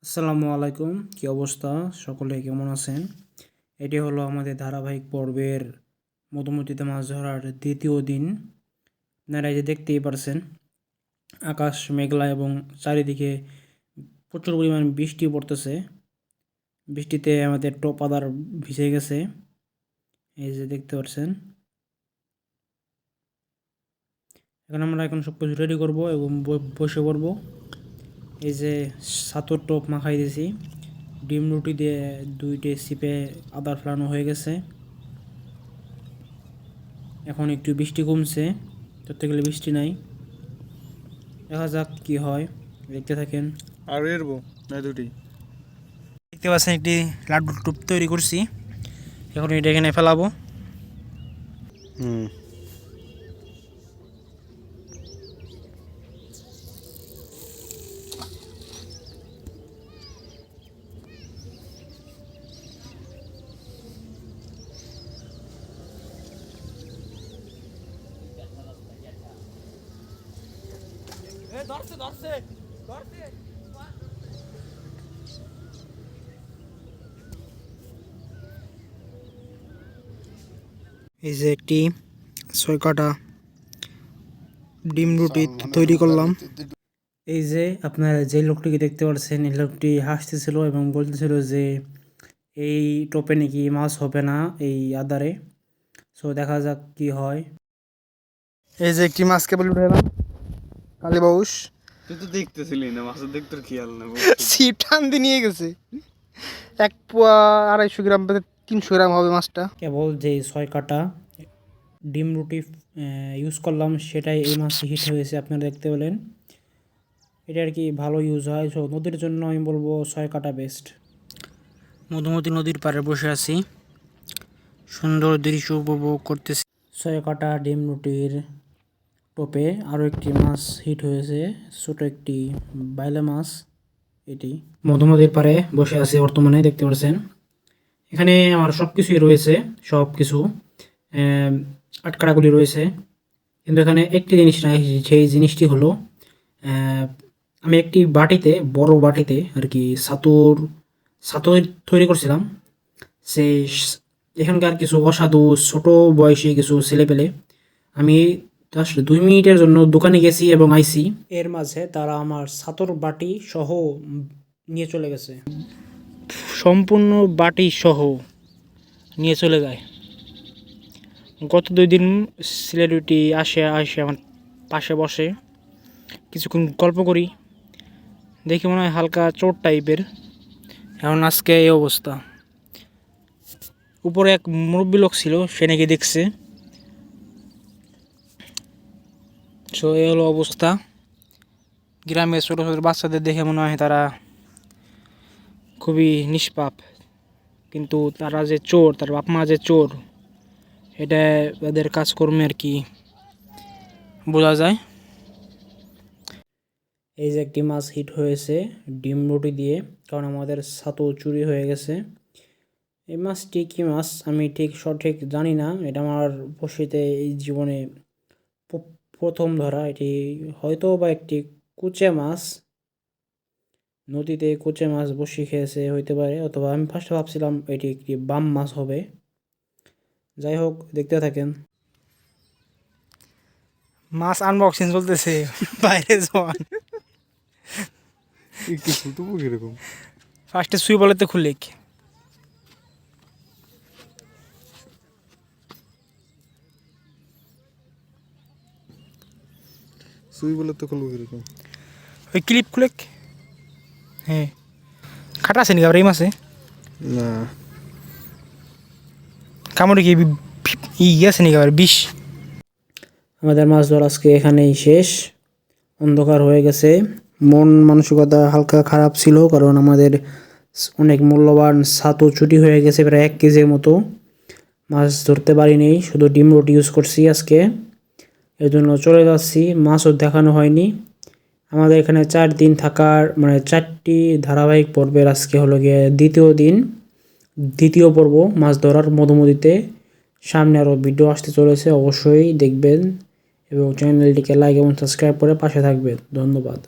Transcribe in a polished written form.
আসসালামু আলাইকুম, কী অবস্থা? সকলে কেমন আছেন? এটি হলো আমাদের ধারাবাহিক পর্বের মধুমতিতে মাছ ধরার দ্বিতীয় দিন। আপনারা এই যে দেখতেই পারছেন, আকাশ মেঘলা এবং চারিদিকে প্রচুর পরিমাণ বৃষ্টি পড়তেছে। বৃষ্টিতে আমাদের টোপাদার ভিজে গেছে, এই যে দেখতে পাচ্ছেন। এখন সব কিছু রেডি করবো এবং বসে পড়বো। এই যে ছাতুর টোপ মাখাই দিয়েছি, ডিম রুটি দিয়ে 2টে সিপে আদার ফেলানো হয়ে গেছে। এখন একটু বৃষ্টি কমছে, ধরতে গেলে বৃষ্টি নাই। দেখা যাক কি হয়, দেখতে থাকেন। আর এরবো না দুটি দেখতে পাচ্ছেন একটি লাড্ডুর টোপ তৈরি করছি, এখন এটা এখানে ফেলাবো। এই যে একটি 6 কাটা ডিম রুটি তৈরি করলাম। এই যে আপনারা যে লোকটিকে দেখতে পাচ্ছেন, এই লোকটি হাসতেছিল এবং বলতেছিল যে এই টোপে নাকি মাছ হবে না এই আদারে। সো দেখা যাক কি হয়। এই যে একটি মাছ কেবল উঠে এলাম, কালীবাউস। তুই তো দেখতেছিলি না, মাছের দেখতে খেয়াল না, ছিপ টান দিয়ে নিয়ে গেছে। 1 পোয়া 250 গ্রাম 300 গ্রাম হবে মাছটা। কেবল যে 6 কাটা ডিম রুটি ইউজ করলাম, সেটাই এই মাছটি হিট হয়েছে, আপনারা দেখতে পেলেন। এটা আর কি ভালো ইউজ হয়। সো নদীর জন্য আমি বলবো 6 কাটা বেস্ট। মধুমতি নদীর পাড়ে বসে আছি, সুন্দর দৃশ্য উপভোগ করতেছি। 6 কাটা ডিম রুটির টোপে আরও একটি মাছ হিট হয়েছে, ছোট একটি বাইলা মাছ। এটি মধুমতির পাড়ে বসে আছে বর্তমানে, দেখতে পাচ্ছেন। এখানে আমার সব কিছুই রয়েছে, সব কিছু আটকারাগুলি রয়েছে, কিন্তু এখানে একটি জিনিস নাই। সেই জিনিসটি হলো আমি একটি বাটিতে, বড় বাটিতে আর কি ছাতু তৈরি করছিলাম। সেই এখানকার কিছু অসাধু ছোট বয়সী কিছু ছেলেপেলে, আমি জাস্ট 2 মিনিটের জন্য দোকানে গেছি এবং আইসি, এর মাঝে তারা আমার ছাতুর বাটি সহ নিয়ে চলে গেছে। সম্পূর্ণ বাটি সহ নিয়ে চলে যায়। গত 2 দিন সেলিব্রিটি আসে আমার পাশে বসে, কিছুক্ষণ গল্প করি, দেখি মনে হয় হালকা চোট টাইপের। এখন আজকে এই অবস্থা। উপরে এক মুরব্বী লোক ছিল, সে নাকি দেখছে। সো এই হলো অবস্থা। গ্রামের ছোটো ছোটো বাচ্চাদের দেখে মনে হয় তারা খুবই নিষ্পাপ, কিন্তু তারা যে চোর, তার বাপ মা যে চোর, এটা তাদের কাজকর্মে আর কি বোঝা যায়। এই যে একটি মাছ হিট হয়েছে ডিম রুটি দিয়ে, কারণ আমাদের ছাতু চুরি হয়ে গেছে। এই মাছটি কী মাছ আমি ঠিক সঠিক জানি না, এটা আমার বসিতে এই জীবনে প্রথম ধরা। এটি হয়তো বা একটি কুচে মাছ, নদীতে কুচে মাছ বসি খেয়েছে হইতে পারে, অথবা আমি ফার্স্টে ভাবছিলাম এটি একটি বাম মাছ হবে। যাই হোক, দেখতে থাকেন। মাছ আনবক্সিং চলতেছে বাইরে যাওয়ান। একটু ছোট এরকম ফার্স্টে সুই বলেতে খুলে সুই বলে তো খুলবো এরকম, ওই ক্লিপ খুলে। হ্যাঁ, খাটা আছে নাকি আবার এই মাছে? না কামড়ে কি আছে নাকি আবার বিষ? আমাদের মাছ ধরা আজকে এখানেই শেষ। অন্ধকার হয়ে গেছে, মন মানসিকতা হালকা খারাপ ছিল, কারণ আমাদের অনেক মূল্যবান ছাতু চুরি হয়ে গেছে, প্রায় 1 কেজির মতো। মাছ ধরতে পারিনি, শুধু ডিম রুটি ইউজ করছি আজকে, এর জন্য চলে যাচ্ছি। মাছও দেখানো হয়নি। আমাদের এখানে 4 দিন থাকার মানে 4টি ধারাবাহিক পর্বের আজকে হলো গিয়ে দ্বিতীয় পর্ব মাছ ধরার মধুমতিতে। সামনে আরও ভিডিও আসতে চলেছে, অবশ্যই দেখবেন এবং চ্যানেলটিকে লাইক এবং সাবস্ক্রাইব করে পাশে থাকবেন। ধন্যবাদ।